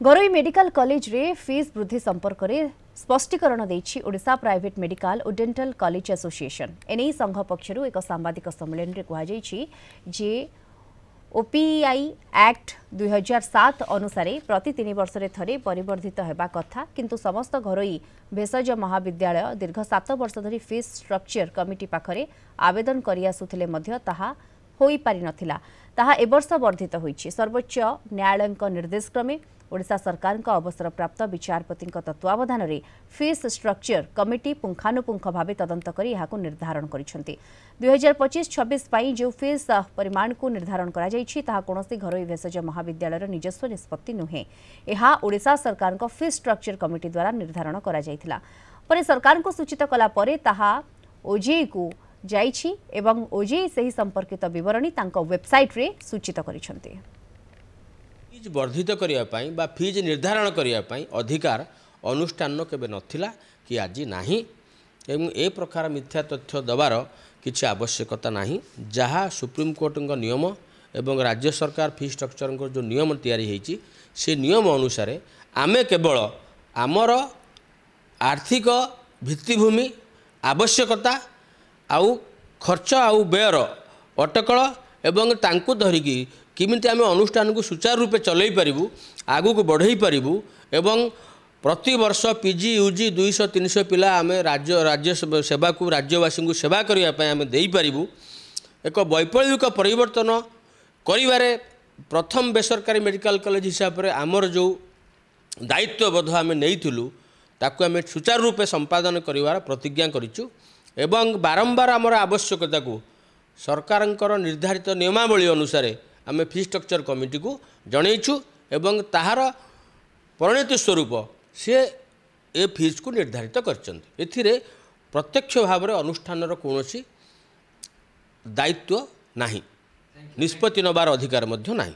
घरोई medical college रे fees वृद्धि संपर्क में स्पष्टीकरण देछि ओडिशा प्राइवेट मेडिकल और डेंटल कॉलेज एसोसिएशन। एने संघ पक्षरु एक सांबादिक सम्मेलन रे कहा जाइछि जे ओपीआई एक्ट 2007 अनुसार प्रति 3 वर्ष रे थरे परिवर्धित हेबा कथा, किंतु समस्त घरोई भेषज महाविद्यालय दीर्घ 7 वर्ष धरी फीस स्ट्रक्चर कमिटी पाखरे आवेदन करि आसुथिले मध्य ताहा होई पारि नथिला। ताहा एबर्ष वर्धित होईछि। सर्वोच्च न्यायालय निर्देश क्रमे ओडिशा सरकार अवसर प्राप्त विचारपति तत्वावधान में फीस स्ट्रक्चर कमिटी पुंखानुपुंख भाव तदंत कर निर्धारण कर 2025-26 जो फीस परिमाण को निर्धारण कौन घरोई भेषज महाविद्यालय निजस्व निष्पत्ति नुहे। यह ओडिशा सरकार फीस स्ट्रक्चर कमिटी द्वारा निर्धारण कर सरकार को सूचित कला ओजेई को जाइछि एवं ओजेई से ही संपर्कित विवरणी वेबसाइट रे सूचित करिसेंते। फीज वर्धित करने बा फीज निर्धारण करने अधिकार अनुष्ठान केबे नथिला कि आज नाही एवं ए प्रकार मिथ्या तथ्य दबार किछि आवश्यकता नाही। जहाँ सुप्रीम कोर्ट नियम एवं राज्य सरकार फी स्ट्रक्चर जो नियम तैयारी होईछि से नियम अनुसार आमे केवल आमर आर्थिक भित्तिभूमि आवश्यकता आउ खर्च आउ व्ययर अटकल एवं तांकु धरिकी किमिति आमे अनुष्ठान को सुचारू रूपे चलई पारिबु आगु को बढ़ई पारिबु एवं प्रति वर्ष पीजी यूजी 200-300 पिला आमे राज्य सेवा को राज्यवासी को सेवा करिया पय आमे देई पारिबु। एक वैप्लविक परिवर्तन करिवारे प्रथम बेसरकारी मेडिकल कॉलेज हिसाब से आमर जो दायित्वबोध आमे नेइथिलु ताकू आमे सुचारू रूपे संपादन करिवार प्रतिज्ञा करिचु एवं बारंबार आमर आवश्यकता को सरकारंकर निर्धारित नियमावली अनुसार आमे फी स्ट्रक्चर कमिटी को जनईचु एवं ताहार परिणति स्वरूप सी ए फीस को निर्धारित करछन्ति। एथिरे प्रत्यक्ष भाव में अनुष्ठान कौनसी दायित्व नाही, निष्पत्ति नबार अधिकार मध्य नाही।